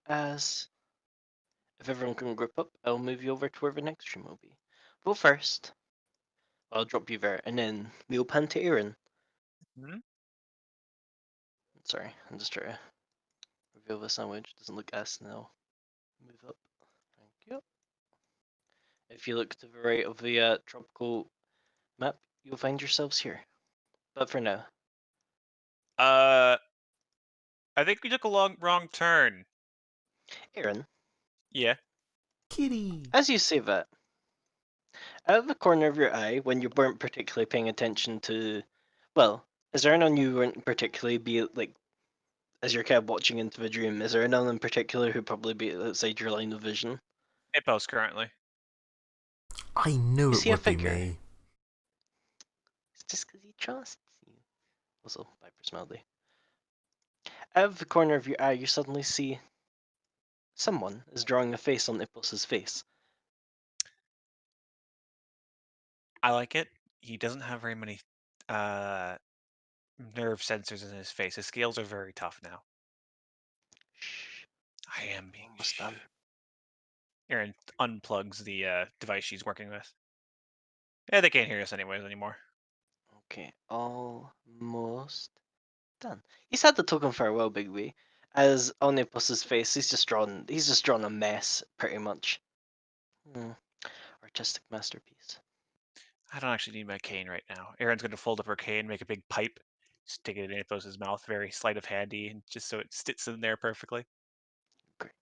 as if everyone can group up, I'll move you over to where the next stream will be. Go first. I'll drop you there, and then we'll pan to Aaron. Hmm? Sorry, I'm just trying to reveal the sandwich. Doesn't look as now. Move up. Thank you. If you look to the right of the tropical map, you'll find yourselves here. But for now, I think we took a wrong turn. Aaron, Yeah. Kitty. as you say that, out of the corner of your eye, when you weren't particularly paying attention to, well, is there anyone you weren't particularly be like, as you're kind of watching into the dream? Is there anyone in particular who'd probably be outside your line of vision? Hippos currently. I knew You it see a would be figure. me. It's just because he trusts you. Also, by personality. Out of the corner of your eye, you suddenly see someone is drawing a face on Ippos's face. I like it. He doesn't have very many uh nerve sensors in his face. His scales are very tough now. Shh, I am being almost done. Aaron unplugs the device she's working with. Yeah, they can't hear us anyways anymore. Okay, almost done. He's had the token for a while, Big Wee. As on Ippos's face, he's just drawn a mess, pretty much. Hmm, artistic masterpiece. I don't actually need my cane right now. Aaron's going to fold up her cane, make a big pipe, stick it in Athos's mouth, very sleight of handy, and just so it sits in there perfectly. Great.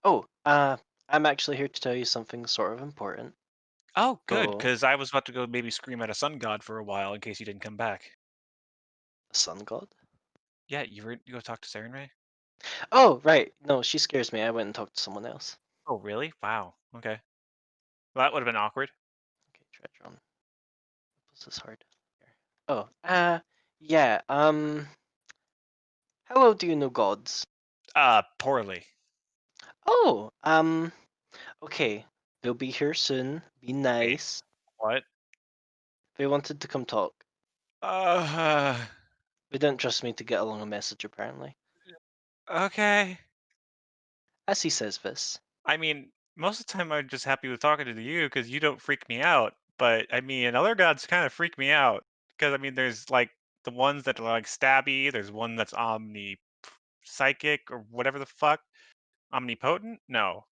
Oh, I'm actually here to tell you something sort of important. Oh, good, So, because I was about to go maybe scream at a sun god for a while in case you didn't come back. sun god? Yeah, you go talk to Sarenrae? Oh, right. No, she scares me. I went and talked to someone else. Oh, really? Wow. Okay. Well, that would have been awkward. Okay, treasure on. This is hard. Oh, yeah. How well do you know gods? Poorly. Oh, okay. They'll be here soon. Be Wait, nice. what? They wanted to come talk. Uh, They didn't trust me to get along a message, apparently. okay. As he says this, I mean, most of the time I'm just happy with talking to you because you don't freak me out. But I mean, other gods kind of freak me out because I mean, there's like the ones that are like stabby. There's one that's omni psychic or whatever the fuck. Omnipotent? No.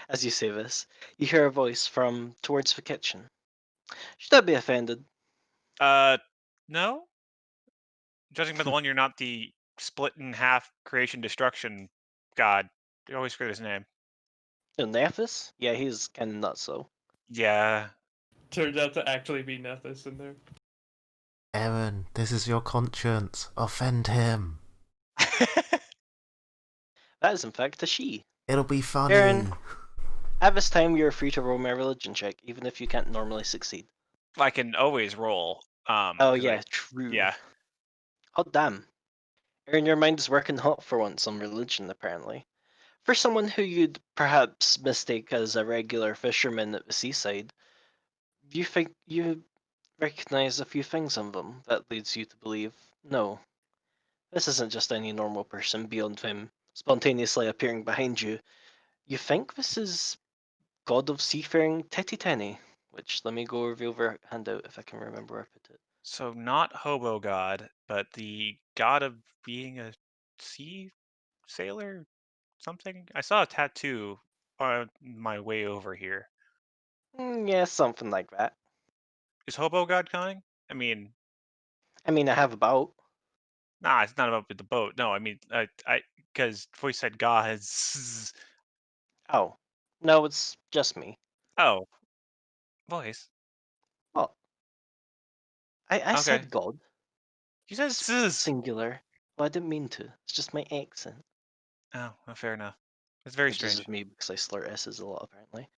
as you say this, you hear a voice from towards the kitchen. Should I be offended? Uh, no. Judging by the one, you're not the split in half creation destruction god. I always forget his name. No, Nephis? Yeah, he's kind of nuts, though. Yeah. Turns out to actually be Nethys in there. Aaron, this is your conscience. Offend him. That is, in fact, a she. It'll be funny. Aaron, at this time, you're free to roll my religion check, even if you can't normally succeed. I can always roll. Oh, 'Cause yeah, true. yeah. Hot damn. Aaron, your mind is working hot for once on religion, apparently. For someone who you'd perhaps mistake as a regular fisherman at the seaside, you think you recognize a few things in them that leads you to believe, no, this isn't just any normal person beyond him spontaneously appearing behind you. You think this is God of Seafaring Titty, which let me go reveal their handout if I can remember where I put it. So not hobo god, but the god of being a sea sailor, something. I saw a tattoo on my way over here. Yeah, something like that. Is hobo god coming? I mean, I mean, I have about. nah, it's not about the boat. No, I mean, because voice said gods. Oh, no, it's just me. Oh, voice. Oh, I Okay. said God. You said It's zzz. singular. Well, I didn't mean to. It's just my accent. Oh, well, fair enough. It's very Which is just strange. me because I slur S's a lot, apparently.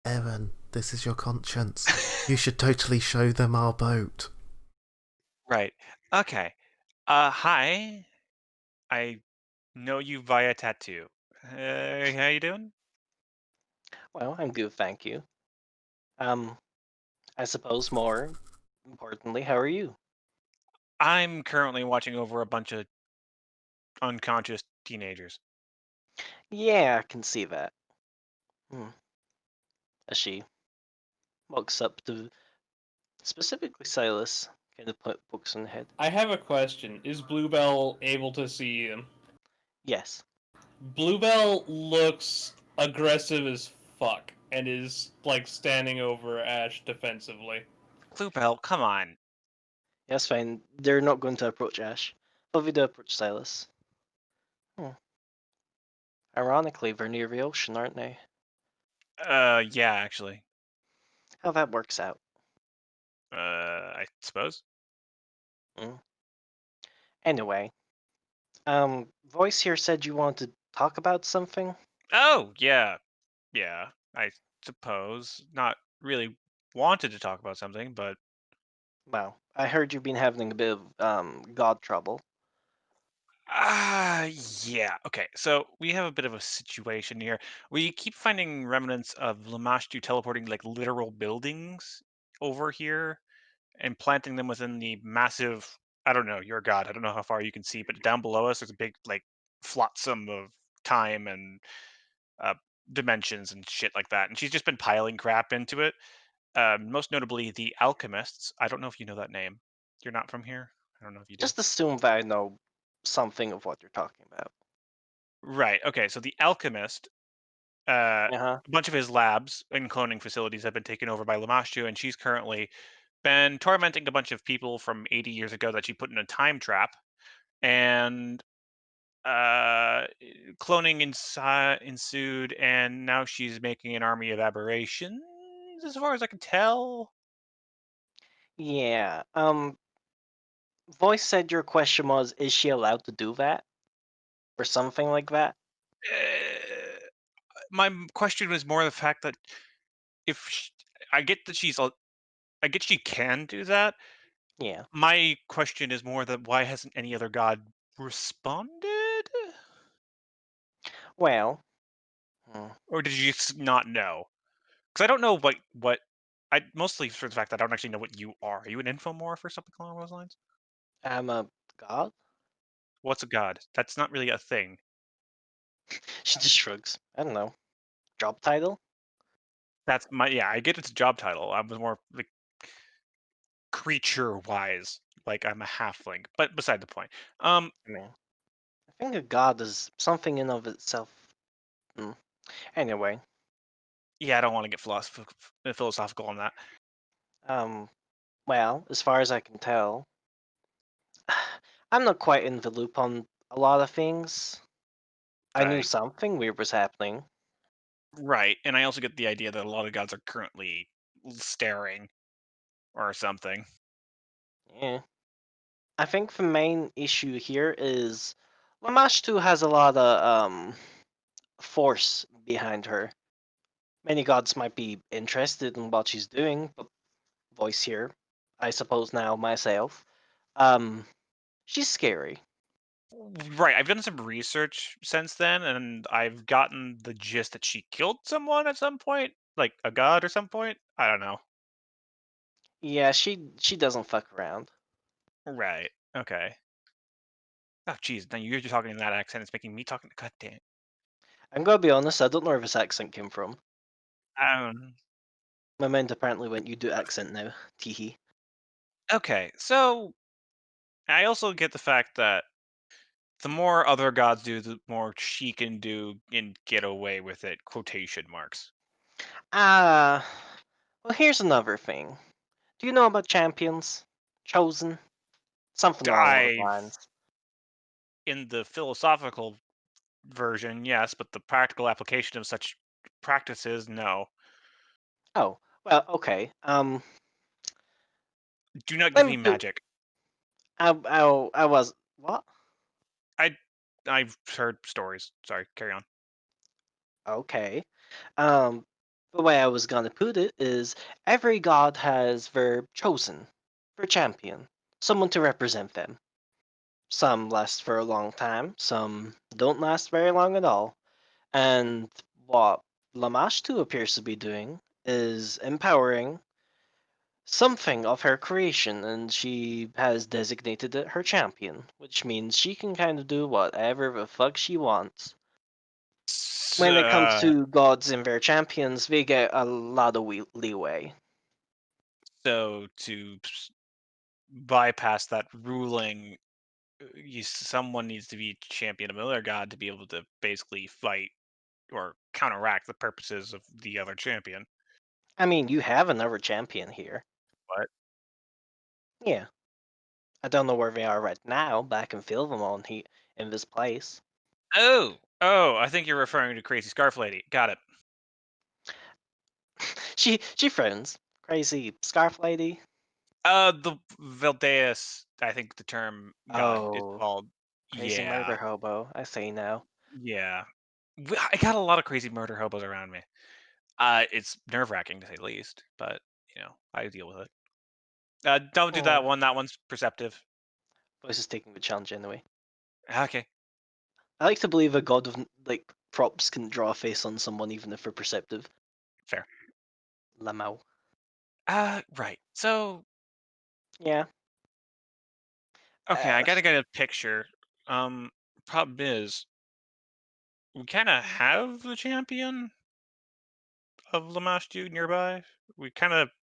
Aaron, this is your conscience. You should totally show them our boat. Right. Okay. Hi. I know you via tattoo. How you doing? Well, I'm good, thank you. Um, I suppose more importantly, how are you? I'm currently watching over a bunch of unconscious teenagers. Yeah, I can see that. Hmm. As she walks up to specifically Silas, kind of pokes on the head. I have a question. Is Bluebell able to see him? Yes. Bluebell looks aggressive as fuck and is like standing over Ash defensively. Bluebell, come on. Yes, fine. They're not going to approach Ash. But they do approach Silas. Hmm. Ironically, they're near the ocean, aren't they? Yeah, actually. How that works out. I suppose. Hmm. Anyway, Voice here said you wanted to talk about something? Oh, yeah. Yeah, I suppose. Not really wanted to talk about something, but Well, I heard you've been having a bit of, god trouble. ah, yeah. Okay, so we have a bit of a situation here. We keep finding remnants of Lamashtu teleporting like literal buildings over here and planting them within the massive. I don't know. You're a god. I don't know how far you can see, but down below us, there's a big like flotsam of time and uh, dimensions and shit like that. And she's just been piling crap into it. Most notably, the alchemists. I don't know if you know that name. You're not from here. I don't know if you do. Just assume that I know something of what you're talking about. Right. Okay. So the alchemist, Uh-huh. a bunch of his labs and cloning facilities have been taken over by Lamashtu, and she's currently been tormenting a bunch of people from 80 years ago that she put in a time trap, and uh, cloning ensued, and now she's making an army of aberrations, as far as I can tell. Yeah. Voice said your question was, is she allowed to do that? Or something like that? Uh, my question was more the fact that if sh I get that I get she can do that. Yeah. My question is more that why hasn't any other god responded? Well, hmm, Or did you just not know? Because I don't know what I mostly for the fact that I don't actually know what you are. Are you an infomorph or something along those lines? I'm a god? What's a god? That's not really a thing. She just shrugs. I don't know. Job title? That's my yeah. I get it's a job title. I was more like creature wise, like I'm a halfling. But beside the point. I mean, I think a god is something in of itself. Hmm. Anyway, Yeah, I don't want to get philosophical on that. um, well, as far as I can tell, I'm not quite in the loop on a lot of things. I knew Right. something weird was happening. Right. And I also get the idea that a lot of gods are currently staring or something. Yeah. I think the main issue here is Lamash 2 has a lot of force behind her. Many gods might be interested in what she's doing, but voice here, I suppose now myself. Um, she's scary. Right. I've done some research since then, and I've gotten the gist that she killed someone at some point, like a god or some point. I don't know. Yeah, she doesn't fuck around. Right. Okay. Oh, geez. Now you're just talking in that accent. It's making me talking. God damn. I'm gonna be honest, I don't know where this accent came from. Um. My mind apparently went, you do accent now. Teehee. Okay. So I also get the fact that the more other gods do, the more she can do and get away with it. Quotation marks. Ah, well, here's another thing. Do you know about champions? Chosen? Something along those I've lines. in the philosophical version, yes, but the practical application of such practices, no. Oh, well, okay. Do not Let give me me put. magic. I was what? I I've heard stories. Sorry, carry on. Okay. Um, the way I was gonna put it is every god has their chosen, their champion, someone to represent them. Some last for a long time, some don't last very long at all. And what Lamash 2 appears to be doing is empowering Something of her creation, and she has designated it her champion, which means she can kind of do whatever the fuck she wants. When it comes to gods and their champions, they get a lot of leeway. So to bypass that ruling, someone needs to be champion of another god to be able to basically fight or counteract the purposes of the other champion. I mean, you have another champion here. What? Yeah. I don't know where they are right now, but I can feel them on in this place. Oh, I think you're referring to Crazy Scarf Lady. Got it. She frowns. Crazy scarf lady. The Veldeus, I think the term god is Oh, called. crazy Yeah, murder hobo. I see now. yeah. I got a lot of crazy murder hobos around me. It's nerve wracking to say the least, but I deal with it. Don't do that Oh, one. That one's perceptive. voice is taking the challenge anyway. Okay, I like to believe a god of like props can draw a face on someone even if they're perceptive. fair. Lamau. Right. So, Yeah. okay, I Uh, gotta get a picture. Problem is, we kind of have the champion of Lamashtu nearby.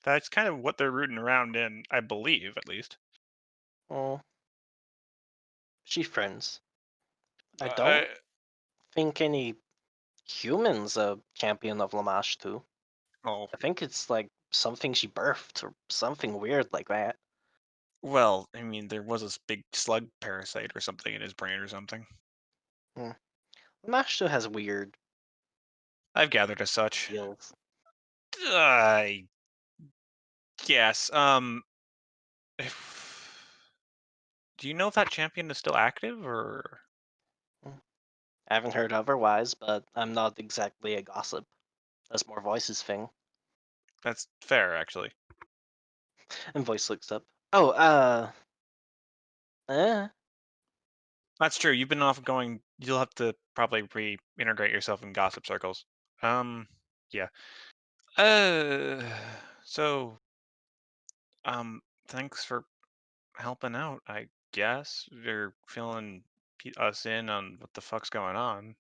That's kind of what they're rooting around in, I believe, at least. oh, she frowns. I Uh, don't think any humans a champion of Lamash too. oh, I think it's like something she birthed or something weird like that. well, I mean, there was this big slug parasite or something in his brain or something. Hmm. Lamash too has weird I've gathered as such. deals. I guess. Do you know if that champion is still active, or Hmm. I haven't heard otherwise, but I'm not exactly a gossip. That's more Voice's thing. that's fair, actually? And Voice looks up. Oh, eh. That's true. You've been off going. You'll have to probably reintegrate yourself in gossip circles. Yeah. Uh, so, thanks for helping out. I guess you're filling us in on what the fuck's going on.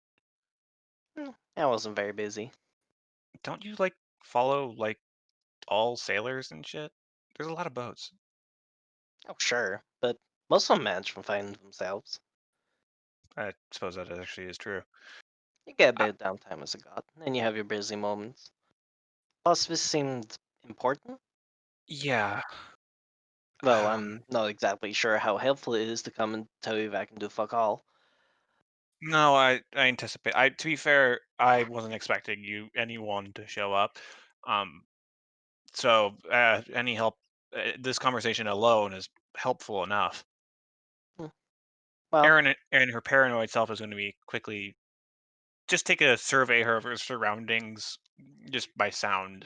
I wasn't very busy. Don't you like follow like all sailors and shit? There's a lot of boats. Oh, sure, but most of them manage to find themselves. I suppose that actually is true. You get a Uh, bit of downtime as a god, and you have your busy moments. Plus, this seemed important. yeah. Well, I'm not exactly sure how helpful it is to come and tell you that I can do fuck all. No, I anticipate. To be fair, I wasn't expecting anyone to show up. Um, so any help, this conversation alone is helpful enough. Hmm. Well, Erin and her paranoid self is going to be quickly just take a survey of her surroundings just by sound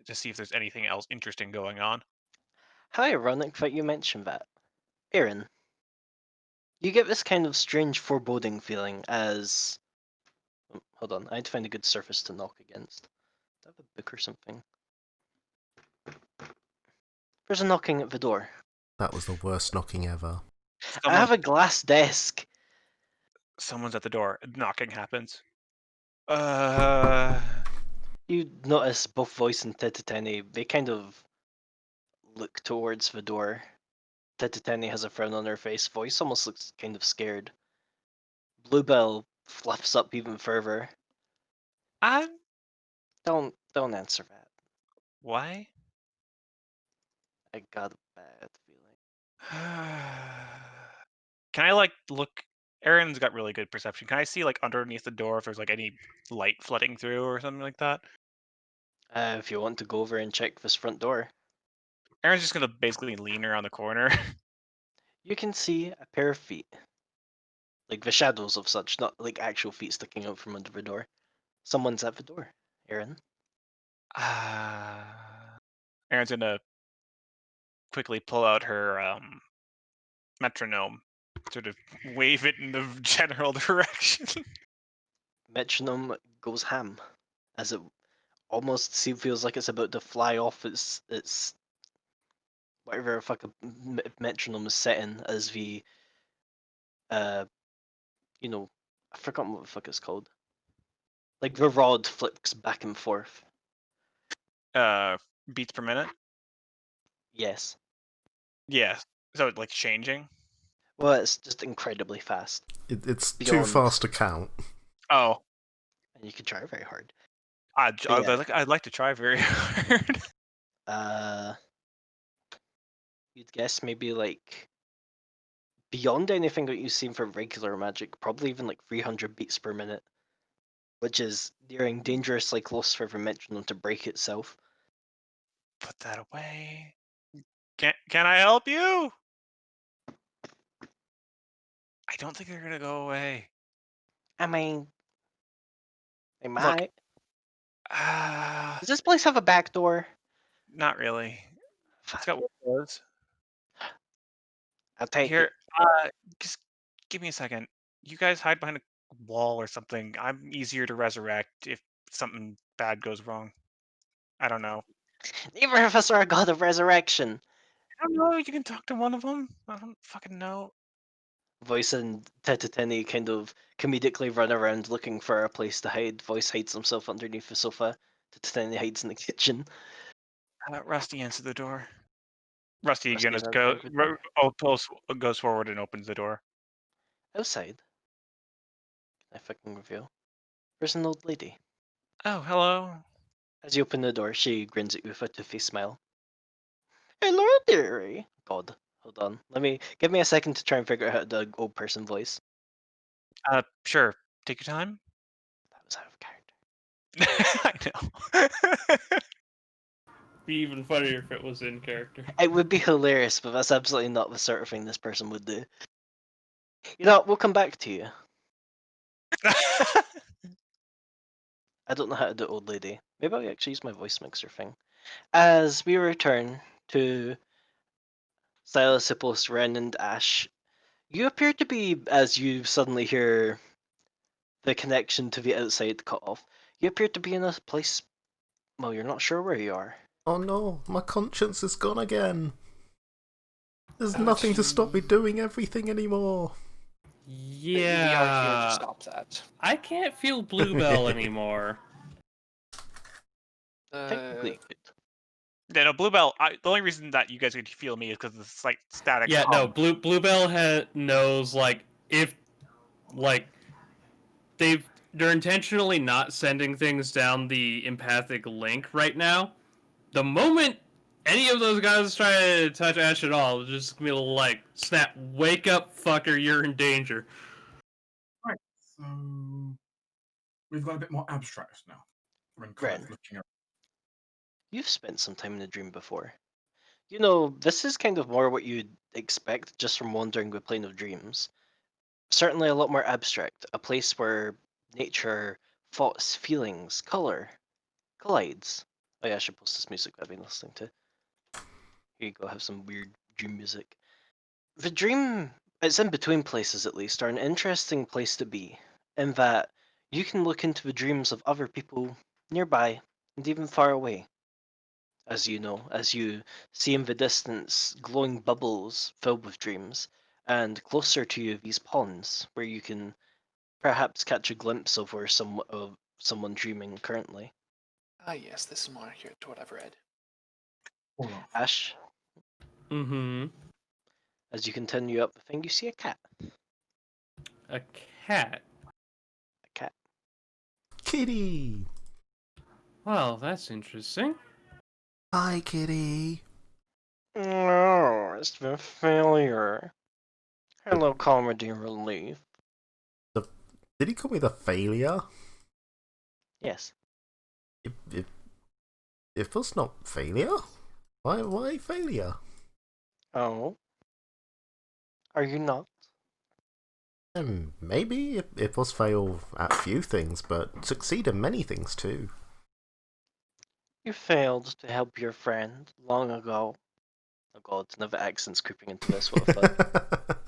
to see if there's anything else interesting going on. how ironic that you mentioned that. Aaron, you get this kind of strange foreboding feeling as. Hold on, I need to find a good surface to knock against. Do I have a book or something? There's a knocking at the door. That was the worst knocking ever. I Someone have a glass desk. Someone's at the door. Knocking happens. Uh, You notice both Voice and Tititani, they kind of look towards the door. Tititani has a frown on her face. Voice almost looks kind of scared. Bluebell fluffs up even further. I'm Don't answer that. why? I got a bad feeling. Can I like look? Aaron's got really good perception. Can I see like underneath the door if there's like any light flooding through or something like that? If you want to go over and check this front door, Aaron's just gonna basically lean around the corner. you can see a pair of feet. Like the shadows of such, not like actual feet sticking out from under the door. Someone's at the door. Aaron? Aaron's gonna quickly pull out her metronome, sort of wave it in the general direction. Metronome goes ham as it almost feels like it's about to fly off its whatever fucking metronome is set in as the you know, I forgot what the fuck it's called. Like the rod flicks back and forth. Beats per minute. Yes. Yeah. So like changing. Well, it's just incredibly fast. It's too Beyond. fast to count. Oh, And you can try very hard. I'd like to try very hard. Uh, you'd guess maybe like beyond anything that you've seen for regular magic, probably even like 300 beats per minute, which is nearing dangerously close for the metronome to break itself. Put that away. Can I help you? I don't think they're gonna go away. I mean, they Look, might. ah, Does this place have a back door? not really. It's got windows. I'll take Here, it. just give me a second. You guys hide behind a wall or something. I'm easier to resurrect if something bad goes wrong. I don't know. Neither of us are a god of resurrection. I don't know. You can talk to one of them. I don't fucking know. Voice and Teteteni kind of comedically run around looking for a place to hide. Voice hides himself underneath the sofa. Teteteni hides in the kitchen. Rusty answer the door. Rusty Rusty gonna is go. answering the Goes forward and opens the door. outside. I fucking reveal. There's an old lady. Oh, hello. As you open the door, she grins at you with a toothy smile. Hello, dearie. God, hold on. Give me a second to try and figure out how to do an old person voice. Sure. Take your time. That was out of character. I know. Be even funnier if it was in character. It would be hilarious, but that's absolutely not the sort of thing this person would do. You know, we'll come back to you. I don't know how to do old lady. Maybe I'll actually use my voice mixer thing. As we return to Silas, Hippos, Ren, and Ash, you appear to be, as you suddenly hear the connection to the outside cut off, you appear to be in a place, well, you're not sure where you are. Oh no, my conscience is gone again. There's Oh, nothing to stop me doing everything anymore. We are here to Yeah. stop that. I can't feel Bluebell anymore. Technically, you could. Yeah, no, Bluebell. The only reason that you guys could feel me is because the slight static. Yeah, no, Bluebell knows, like, if, like, they're intentionally not sending things down the empathic link right now. The moment any of those guys try to touch Ash at all, it's just gonna be like, snap, wake up, fucker, you're in danger. Right, so we've got a bit more abstract now. When kind of Ren. looking at You've spent some time in the dream before. You know, this is kind of more what you'd expect just from wandering the plane of dreams. Certainly a lot more abstract, a place where nature, thoughts, feelings, color collides. Oh yeah, I should post this music I've been listening to. Here you go, have some weird dream music. The dream, it's in between places at least, are an interesting place to be, in that you can look into the dreams of other people nearby and even far away. As you know, as you see in the distance glowing bubbles filled with dreams, and closer to you these ponds where you can perhaps catch a glimpse of where someone dreaming currently. Ah, yes, this is more accurate to what I've read. Olaf. Ash, Mm-hmm. as you continue up the thing, you see a cat. A cat. A cat. Kitty! Well, that's interesting. Hi, kitty. No, it's the failure. Hello, comedy relief. Did he call me the failure? Yes. If that's not failure, why failure? Oh. Are you not? Maybe it was fail at few things, but succeed in many things too. You failed to help your friend long ago. Oh god, another accent's creeping into this, what the fuck.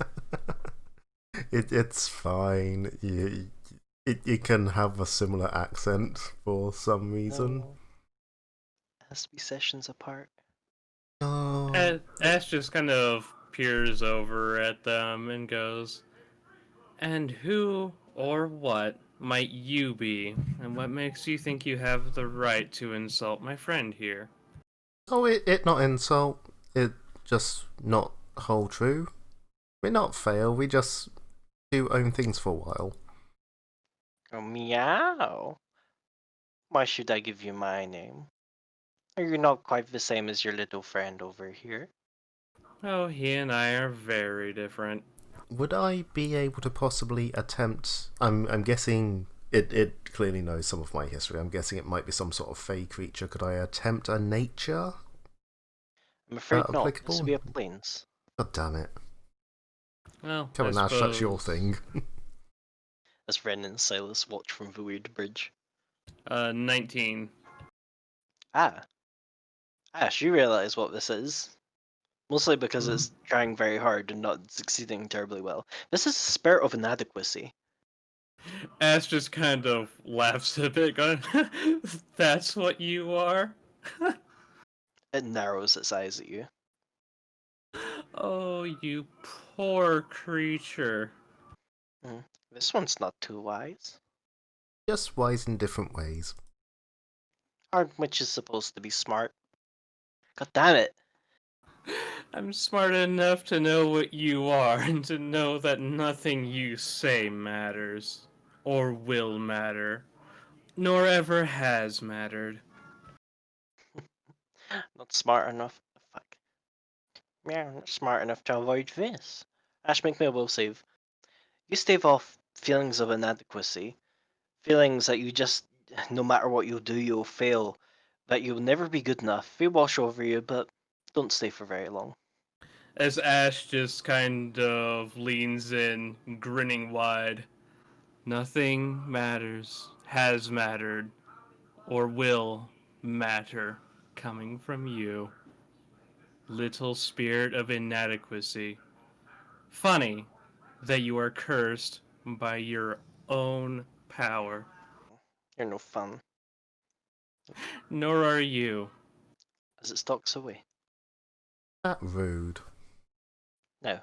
It's fine. You can have a similar accent for some reason. No. It has to be sessions apart. Oh, Ash just kind of peers over at them and goes, "And who or what might you be? And what makes you think you have the right to insult my friend here?" oh, it not insult. It just not hold true. We not fail. We just do own things for a while. Oh, meow. Why should I give you my name? Are you not quite the same as your little friend over here? Oh, he and I are very different. Would I be able to possibly attempt? I'm guessing it clearly knows some of my history. I'm guessing it might be some sort of fey creature. Could I attempt a nature? I'm afraid not. This Applicable? would be a plains. God damn it! Well, Come I on, Ash, that's your suppose, thing. As Ren and Silas watch from the weird bridge. 19. Ah, Ash, you realize what this is. Mostly because it's trying very hard and not succeeding terribly well. This is the spirit of inadequacy. Ash just kind of laughs a bit, going, "That's what you are?" It narrows its eyes at you. Oh, you poor creature. This one's not too wise. Just wise in different ways. Aren't witches supposed to be smart? God damn it! I'm smart enough to know what you are and to know that nothing you say matters, or will matter, nor ever has mattered. Not smart enough. Fuck. Yeah, not smart enough to avoid this. Ash, make me a will save. You stave off feelings of inadequacy. Feelings that you just, no matter what you do, you'll fail. That you'll never be good enough. They wash over you, but don't stay for very long. As Ash just kind of leans in, grinning wide. Nothing matters, has mattered, or will matter coming from you. Little spirit of inadequacy. Funny that you are cursed by your own power. You're no fun. Nor are you. As it stalks away. That rude. Now,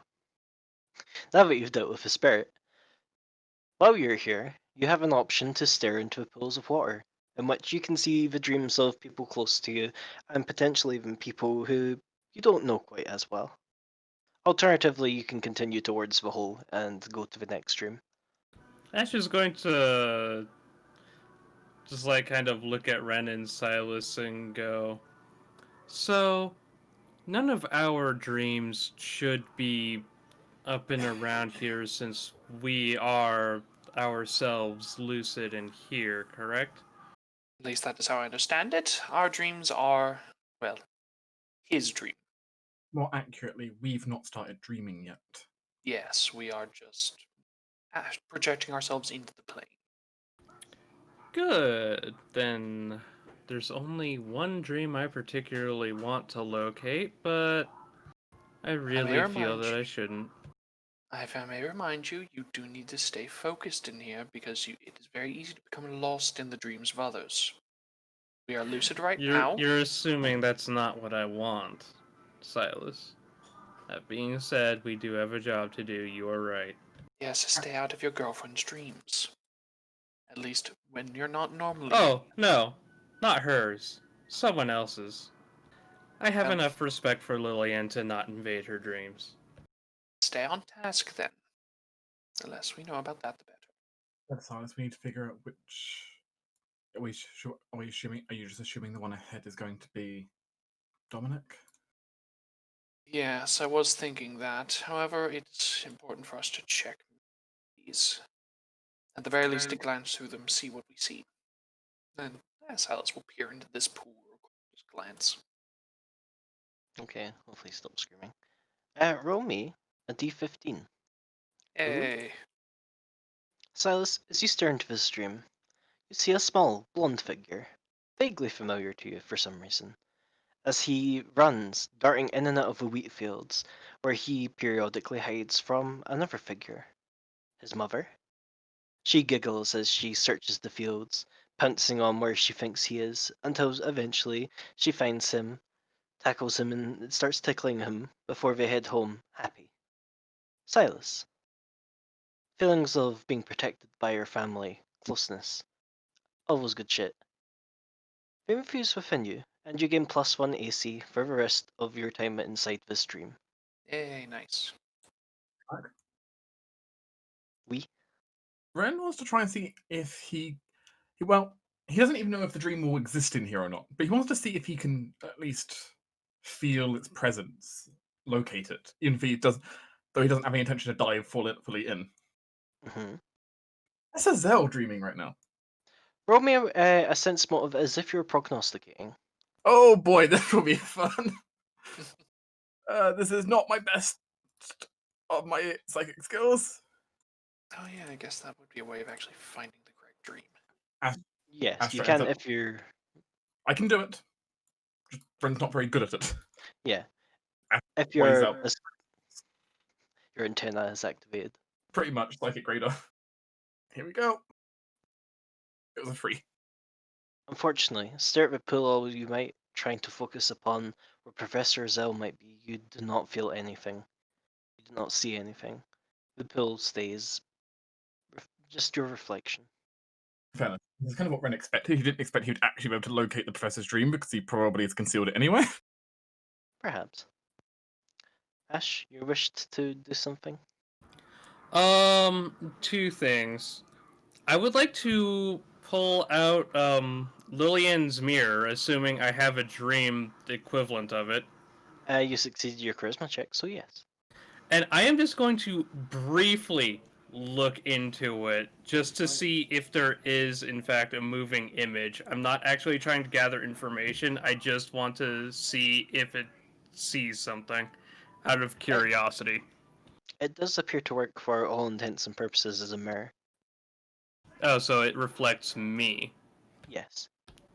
now that you've dealt with the spirit, while you're here, you have an option to stare into pools of water, in which you can see the dreams of people close to you, and potentially even people who you don't know quite as well. Alternatively, you can continue towards the hole and go to the next dream. Ash is going to just like kind of look at Ren and Silas and go, "So, none of our dreams should be up and around here since we are ourselves lucid and here, correct?" At least that is how I understand it. Our dreams are, well, his dream. More accurately, we've not started dreaming yet. Yes, we are just projecting ourselves into the plane. Good. Then there's only one dream I particularly want to locate, but I really feel that I shouldn't. If I may remind you, you do need to stay focused in here because it is very easy to become lost in the dreams of others. We are lucid right now. You're assuming that's not what I want, Silas. That being said, we do have a job to do. You are right. Yes, stay out of your girlfriend's dreams. At least when you're not normally. Oh, no. Not hers. Someone else's. I have Well, enough respect for Lillian to not invade her dreams. stay on task then. The less we know about that, the better. That's Silas. We need to figure out which. Are we assuming? Are you just assuming the one ahead is going to be Dominic? Yes, I was thinking that. However, it's important for us to check these. At the very least, to glance through them, see what we see. Then Silas will peer into this pool real quick, just glance. Okay, hopefully stop screaming. Roll me a d15. Hey. Silas, as you stare into this dream, you see a small, blonde figure, vaguely familiar to you for some reason, as he runs, darting in and out of the wheat fields, where he periodically hides from another figure, his mother. She giggles as she searches the fields, pouncing on where she thinks he is, until eventually she finds him, tackles him and starts tickling him before they head home, happy. Silas. Feelings of being protected by your family, closeness, all those good shit. They infuse within you, and you gain +1 AC for the rest of your time inside this dream. Yay, nice. We? Ren wants to try and see if he doesn't even know if the dream will exist in here or not, but he wants to see if he can at least feel its presence, locate it, even if he does, though he doesn't have any intention to dive fully in. Mm-hmm. That's a Zell dreaming right now. Roll me a sense motive as if you're prognosticating. Oh boy, this will be fun. This is not my best of my psychic skills. Oh yeah, I guess that would be a way of actually finding the correct dream. Yes, you Astra can ends up- if you're... I can do it. Just Ren's not very good at it. Yeah. Astra If plays your out. your antenna is activated. Pretty much psychic radar. Here we go. It was a 3. Unfortunately, stare at the pool all you might, trying to focus upon where Professor Zell might be. You do not feel anything. You do not see anything. The pool stays just your reflection. Fairness. That's kind of what Ren expected. He didn't expect he would actually be able to locate the professor's dream because he probably has concealed it anyway. Perhaps. Ash, you wished to do something? Two things. I would like to pull out Lillian's mirror, assuming I have a dream equivalent of it. You succeeded your charisma check, so yes. And I am just going to briefly look into it just to see if there is, in fact, a moving image. I'm not actually trying to gather information. I just want to see if it sees something out of curiosity. It does appear to work for all intents and purposes as a mirror. Oh, so it reflects me. Yes.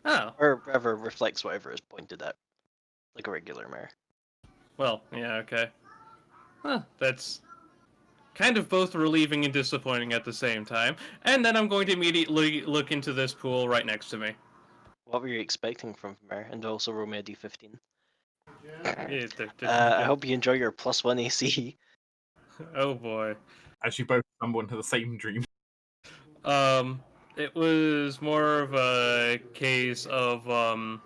Oh, Or rather, reflects whatever is pointed at. Like a regular mirror. well, yeah, okay. Huh, that's kind of both relieving and disappointing at the same time. And then I'm going to immediately look into this pool right next to me. What were you expecting from the mirror? And also roll me a d15. Yeah, I hope you enjoy your +1 AC. Oh boy. As you both stumble into the same dream. It was more of a case of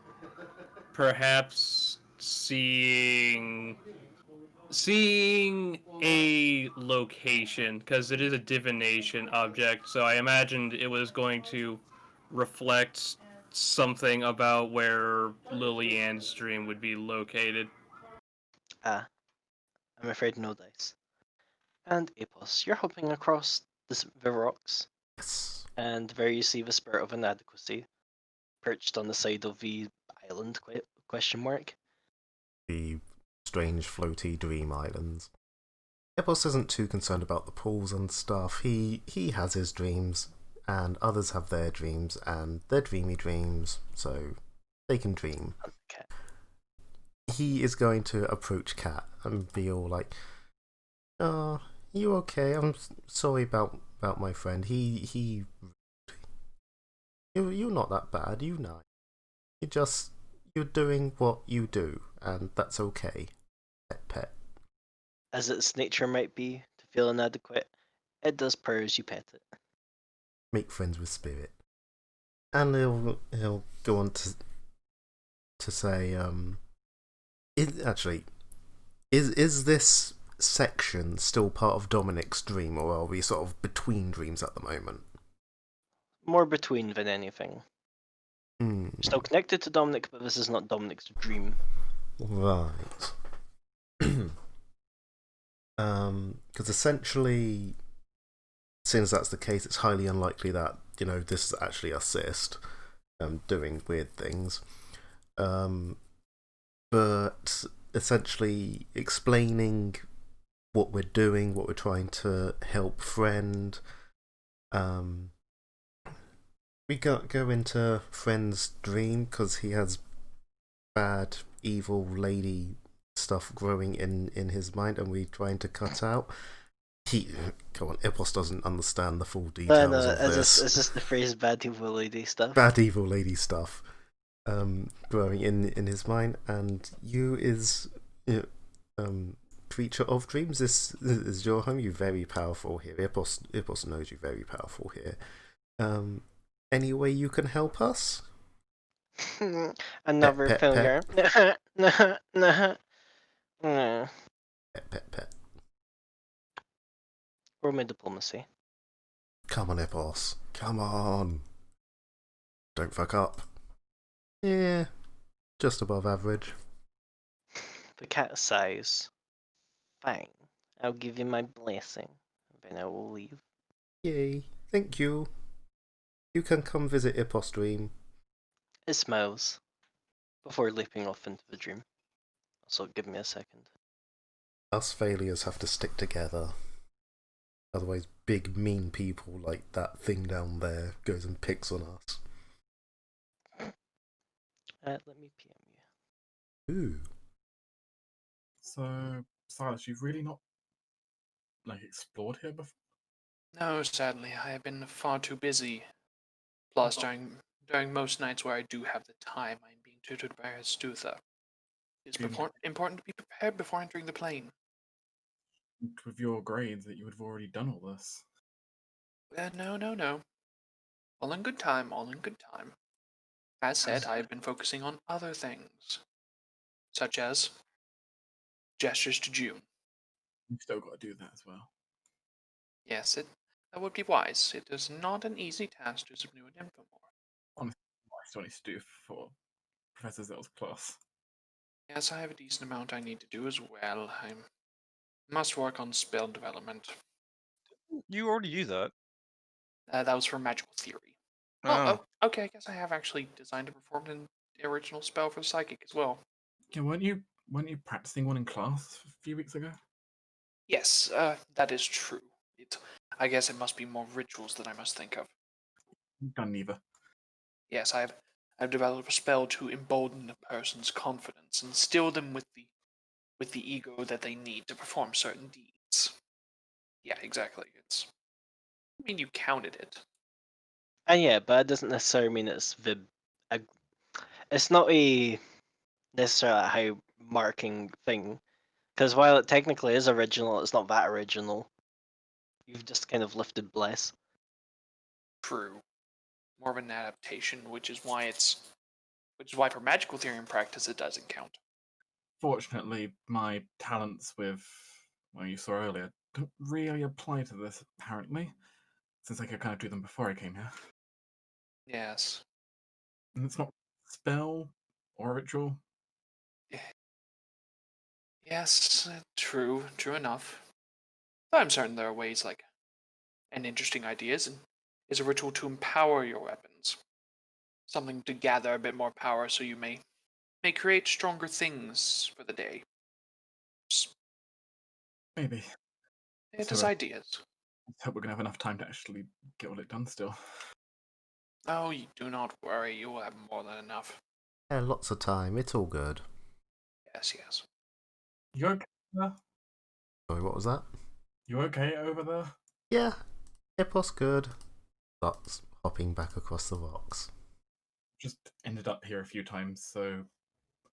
perhaps seeing a location, because it is a divination object, so I imagined it was going to reflect something about where Lillian's dream would be located. I'm afraid no dice. And Apos, you're hopping across the rocks, Yes. and there you see the Spirit of Inadequacy perched on the side of the island, question mark. The strange floaty dream islands. Epos isn't too concerned about the pools and stuff. He has his dreams, and others have their dreams, and they're dreamy dreams, so they can dream. Okay. He is going to approach Kat and be all like, "Oh, you okay? I'm sorry about my friend. He you're not that bad. You know, you're doing what you do, and that's okay. Pet. As its nature might be to feel inadequate, it does purr as you pet it. Make friends with spirit." And he'll go on to say, is this section still part of Dominic's dream, or are we sort of between dreams at the moment? More between than anything. Still connected to Dominic, but this is not Dominic's dream. Right. Because essentially, since that's the case, it's highly unlikely that, this is actually a cyst doing weird things. But essentially explaining what we're doing, what we're trying to help friend. We go into friend's dream because he has bad, evil lady stuff growing in his mind, and we're trying to cut out. Epos doesn't understand the full details of this. Is this the phrase "bad evil lady" stuff? Bad evil lady stuff. growing in his mind, and you is creature of dreams. This is your home. You're very powerful here. Ipos knows you're very powerful here. Any way you can help us? Another pet, failure. Nah. Pet. Roll my diplomacy. Come on, Ipos. Come on. Don't fuck up. Yeah, just above average. The cat sighs. Fine. I'll give you my blessing. Then I will leave. Yay. Thank you. You can come visit Ipos Dream. It smiles before leaping off into the dream. Also, give me a second. Us failures have to stick together. Otherwise, big mean people like that thing down there goes and picks on us. Let me PM you. Ooh. So, Silas, you've really not explored here before. No, sadly, I have been far too busy. Plus, during most nights where I do have the time, I'm being tutored by Astutha. It's important to be prepared before entering the plane. With your grades, that you would have already done all this. No. All in good time, all in good time. As said, I have been focusing on other things, such as gestures to June. You've still got to do that as well. Yes, that would be wise. It is not an easy task to subdue an infomorph. Honestly, I still need to do for Professor Zell's class. Yes, I have a decent amount I need to do as well. I must work on spell development. You already use that. That was for magical theory. Oh. Okay, I guess I have actually designed and performed an original spell for psychic as well. Yeah, weren't you practicing one in class a few weeks ago? Yes, that is true. I guess it must be more rituals that I must think of. You've done neither. Yes, I've developed a spell to embolden a person's confidence and instill them with the ego that they need to perform certain deeds. Yeah, exactly. I mean, you counted it. Yeah, but that doesn't necessarily mean it's it's not a necessarily a high marking thing. Because while it technically is original, it's not that original. You've just kind of lifted Bless. True. More of an adaptation, which is why for magical theory in practice it doesn't count. Fortunately, my talents with what you saw earlier don't really apply to this, apparently, since I could kind of do them before I came here. Yes. And it's not spell or ritual. Yes, true enough. But I'm certain there are ways and interesting ideas, and is a ritual to empower your weapons. Something to gather a bit more power so you may create stronger things for the day. Maybe. It So, is ideas. Let's hope we're going to have enough time to actually get all it done still. Oh, you do not worry, you will have more than enough. Yeah, lots of time. It's all good. Yes. You okay there? Sorry, what was that? You okay over there? Yeah, Ipos good. Starts hopping back across the rocks. Just ended up here a few times, so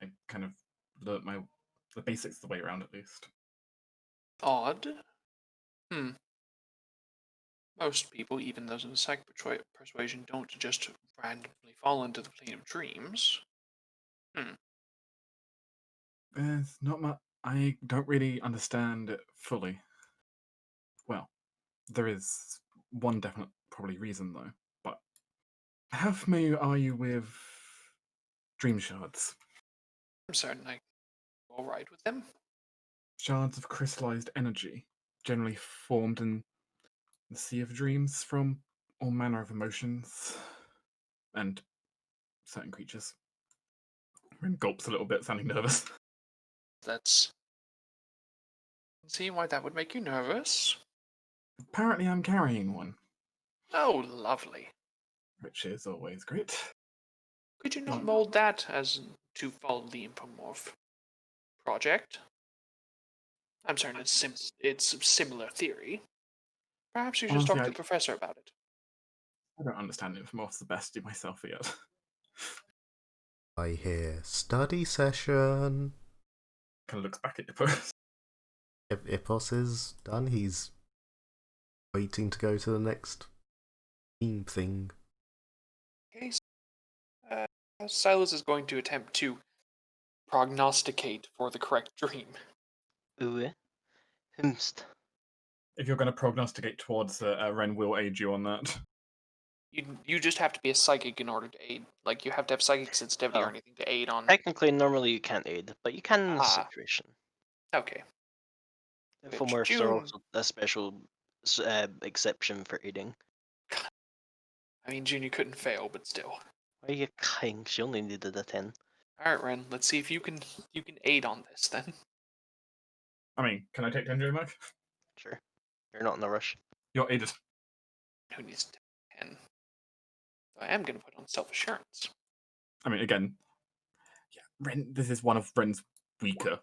I kind of learnt the basics the way around at least. Odd. Most people, even those in psychic persuasion, don't just randomly fall into the plane of dreams. There's not much. I don't really understand it fully. Well, there is one definite probably reason though. But how familiar are you with dream shards? I'm certain I go all right with them. Shards of crystallized energy, generally formed in the sea of dreams from all manner of emotions and certain creatures. Rin gulps a little bit, sounding nervous. That's. See why that would make you nervous? Apparently, I'm carrying one, Oh, lovely. which is always great. Could you not mold that as to follow the infomorph project? I'm certain it's a similar theory. Perhaps you should Honestly, talk to the professor about it. I don't understand Infomorphs the best myself yet. I hear study session. Kind of looks back at Ippos. If Ipos is done, he's waiting to go to the next team thing. Okay. Silas is going to attempt to prognosticate for the correct dream. Ooh. Himst. If you're going to prognosticate towards Ren will aid you on that. You just have to be a psychic in order to aid. Like, you have to have psychic sensitivity or Oh. anything to aid on. Technically, normally you can't aid, but you can in this Ah. situation. Okay. Infomorphs are June- also a special exception for aiding. I mean, June, you couldn't fail, but still. Why are you crying? She only needed a 10. Alright, Ren, let's see if you can aid on this then. I mean, can I take 10 during Mike? Sure. You're not in a rush. You're aided. Who needs 10? So I am gonna put on self-assurance. I mean, again, yeah, Ren. This is one of Ren's weaker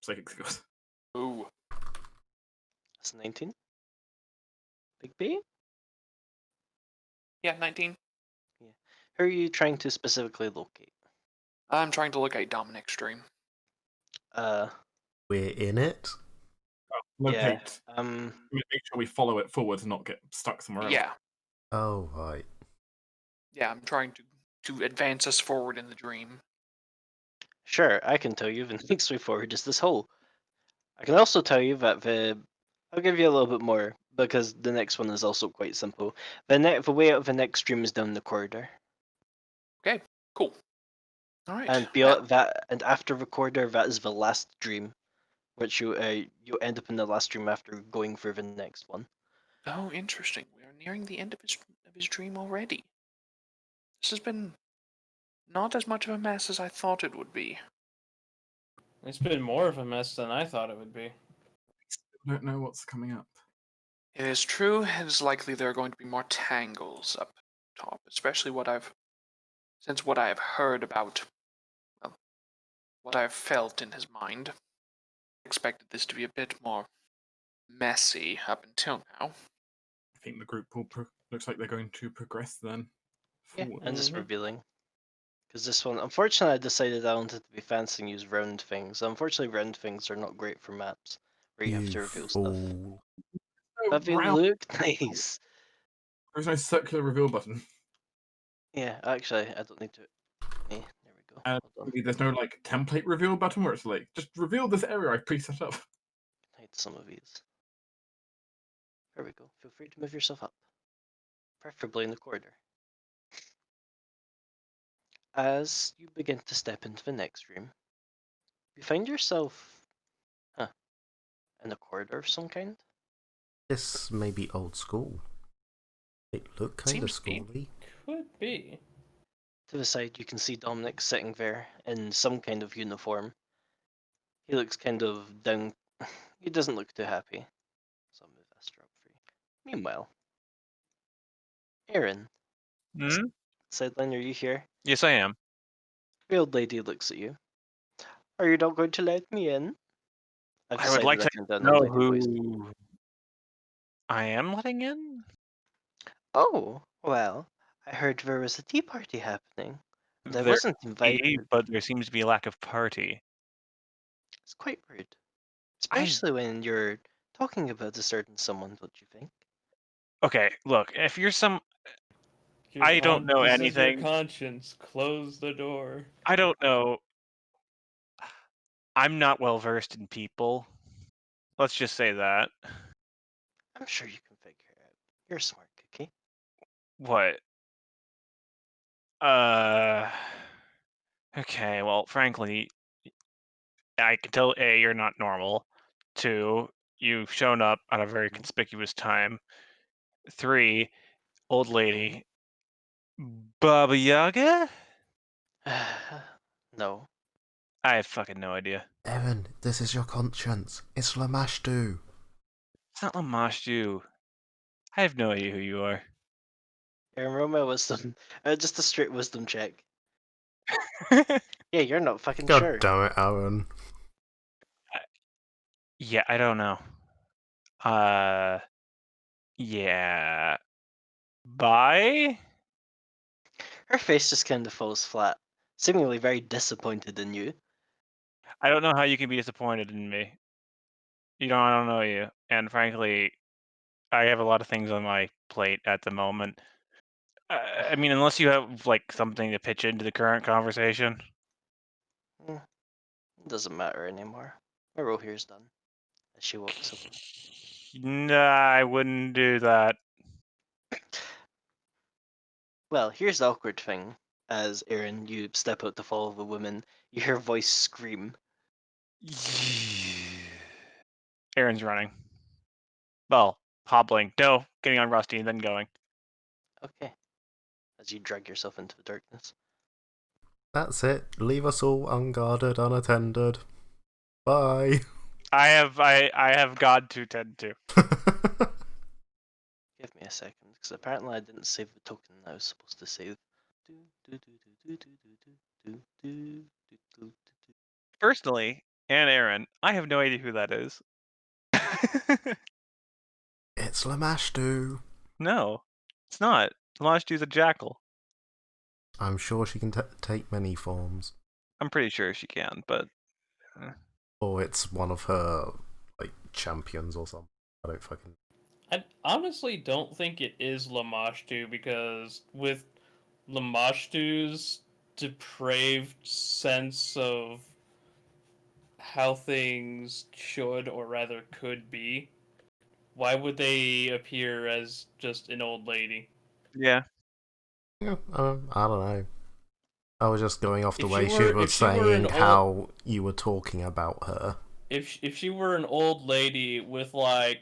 psychic skills. Ooh. That's 19. Big B? Yeah, 19. Who are you trying to specifically locate? I'm trying to look at Dominic's dream. We're in it. Locate. Yeah. Make sure we follow it forward and not get stuck somewhere else. Yeah. Oh, right. Yeah, I'm trying to advance us forward in the dream. Sure, I can tell you the next way forward is this hole. I can also tell you that I'll give you a little bit more because the next one is also quite simple. The way out of the next stream is down the corridor, Okay, cool. All right. and beyond that, and after the corridor, that is the last dream, which you end up in the last dream after going through the next one. Oh, interesting. We are nearing the end of his dream already. This has been not as much of a mess as I thought it would be. It's been more of a mess than I thought it would be. I don't know what's coming up. It is true. It is likely there are going to be more tangles up top, especially what I have heard about. Well, what I've felt in his mind. I expected this to be a bit more messy up until now. I think the group will looks like they're going to progress then. Yeah, Forward. and just Mhm. revealing. Because this one, unfortunately, I decided I wanted to be fancy and use round things. Unfortunately, round things are not great for maps where you have to reveal stuff. fool. But they Round. look nice. There's no circular reveal button. Yeah, actually, I don't need to. Yeah, there we go. And Hold on. maybe there's no like template reveal button where it's like just reveal this area I've pre-set up. Hide some of these. There we go. Feel free to move yourself up, preferably in the corridor. As you begin to step into the next room, you find yourself, in a corridor of some kind. This may be old school. It looked kind of Seems to be. schooly. Could be. To the side, you can see Dominic sitting there in some kind of uniform. He looks kind of down. He doesn't look too happy. So I'll move Esther up for you. Meanwhile, Aaron, Hmm? sideline, are you here? Yes, I am. The old lady looks at you. Are you not going to let me in? I've I would decided like I to can do an know old lady voice. who I am letting in. Oh, well, I heard there was a tea party happening, and I There wasn't may be, invited. but there seems to be a lack of party. It's quite rude. Especially when you're talking about a certain someone, don't you think? Okay, look, if you're some, Your I don't know this is your anything. conscience. Close the door. I don't know. I'm not well versed in people. Let's just say that. I'm sure you can figure it out. You're a smart cookie. What? Uh. Okay, well, frankly, I can tell A, you're not normal. 2, you've shown up at a very conspicuous time. 3, old lady. Baba Yaga? No. I have fucking no idea. Evan, this is your conscience. It's Lamashtu. It's not Lamashtu. I have no idea who you are. Aaron, roll my wisdom. Just a straight wisdom check. Yeah, you're not fucking God sure. damn it, Aaron. Yeah, I don't know. Yeah. Bye? Her face just kind of falls flat. seemingly very disappointed in you. I don't know how you can be disappointed in me. I don't know you, and frankly, I have a lot of things on my plate at the moment. I mean, unless you have like something to pitch into the current conversation. Mm, it doesn't matter anymore. My role here's done. As she walks away. Nah, I wouldn't do that. Well, here's the awkward thing. As Aaron, you step out to follow the woman, you hear a voice scream. Aaron's running. Well, hobbling. No, getting on Rusty and then going. Okay. As you drag yourself into the darkness. That's it. Leave us all unguarded, unattended. Bye. I have God to tend to. Give me a second, because apparently I didn't save the token I was supposed to save. Personally, and Aaron, I have no idea who that is. It's Lamashtu. No, it's not. Lamashtu's a jackal. I'm sure she can take many forms. I'm pretty sure she can, but Or it's one of her, like, champions or something. I don't fucking... I honestly don't think it is Lamashtu, because with Lamashtu's depraved sense of how things should, or rather could be, why would they appear as just an old lady? yeah. Yeah, I don't know. I was just going off the If way she she were- was if she were an saying how you were talking about her. If she were an old lady with like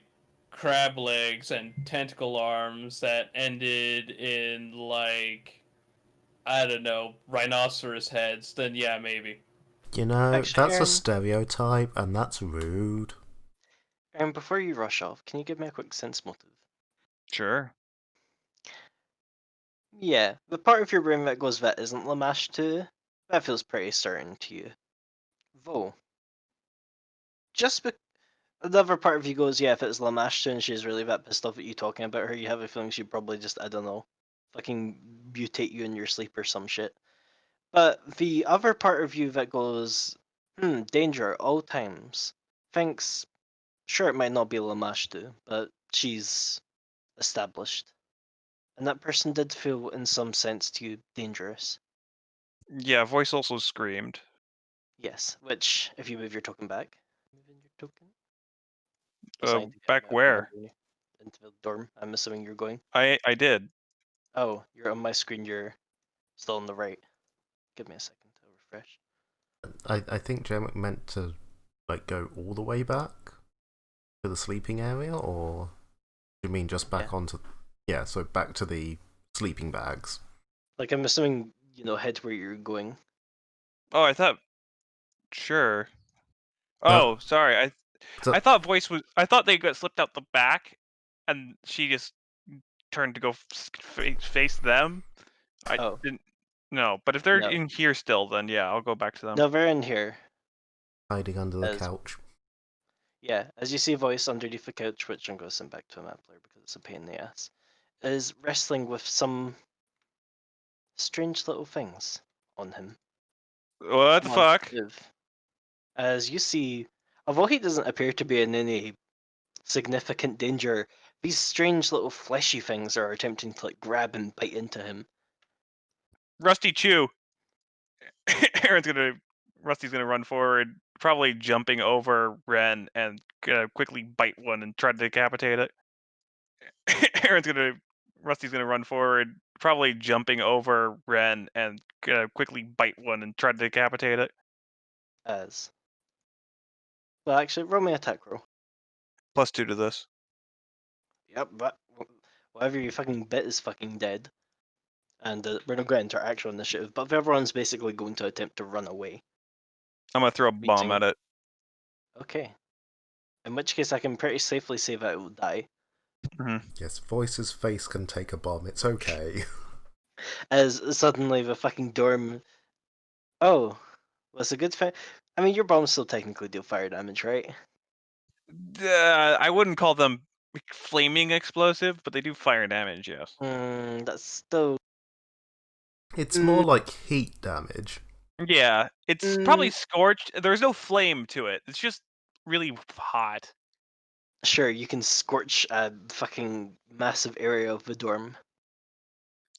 crab legs and tentacle arms that ended in like, I don't know, rhinoceros heads, then yeah, maybe. You know, Actually, that's a Aaron- stereotype, and that's rude. And before you rush off, can you give me a quick sense motive? Sure. Yeah, the part of your brain that goes that isn't Lamashtu, that feels pretty certain to you. Though, just another part of you goes, yeah, if it's Lamashtu and she's really that pissed off at you talking about her, you have a feeling she'd probably just, I don't know, fucking mutate you in your sleep or some shit. But the other part of you that goes, danger at all times, thinks, sure, it might not be Lamashtu, but she's established. And that person did feel, in some sense, to you dangerous. Yeah, voice also screamed. Yes, which, if you move your token back, moving your token. Designed to Back come out from where? under you into the dorm. I'm assuming you're going. I did. Oh, you're on my screen. You're still on the right. Give me a second to refresh. I think Jem meant to, like, go all the way back to the sleeping area, or do you mean just back onto... Yeah, so back to the sleeping bags. Like, I'm assuming, head where you're going. Oh, I thought. Sure. No. Oh, sorry. I thought I thought they got slipped out the back, and she just turned to go face them. I Oh. didn't. No, but if they're No. in here still, then yeah, I'll go back to them. No, they're in here. Hiding under the As- couch. Yeah, as you see a voice underneath the couch, which I'm going to send back to a map player because it's a pain in the ass, is wrestling with some strange little things on him. What the fuck? As you see, although he doesn't appear to be in any significant danger, these strange little fleshy things are attempting to grab and bite into him. Rusty Chew. Rusty's gonna run forward, probably jumping over Ren and quickly bite one and try to decapitate it. Rusty's gonna run forward, probably jumping over Ren and quickly bite one and try to decapitate it. Well, actually, roll me attack roll. +2 to this. Yep, but whatever you fucking bit is fucking dead. And we're not going to our actual initiative, but everyone's basically going to attempt to run away. I'm gonna throw a bomb at it. Okay. In which case, I can pretty safely say that it will die. Yes, Voice's face can take a bomb. It's okay. As suddenly the fucking dorm. Oh, was a good thing. I mean, your bombs still technically deal fire damage, right? I wouldn't call them flaming explosive, but they do fire damage. Yes. That's still. It's more like heat damage. Yeah, it's probably Mm, scorched. There's no flame to it. It's just really hot. sure, you can scorch a fucking massive area of the dorm.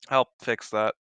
Help fix that.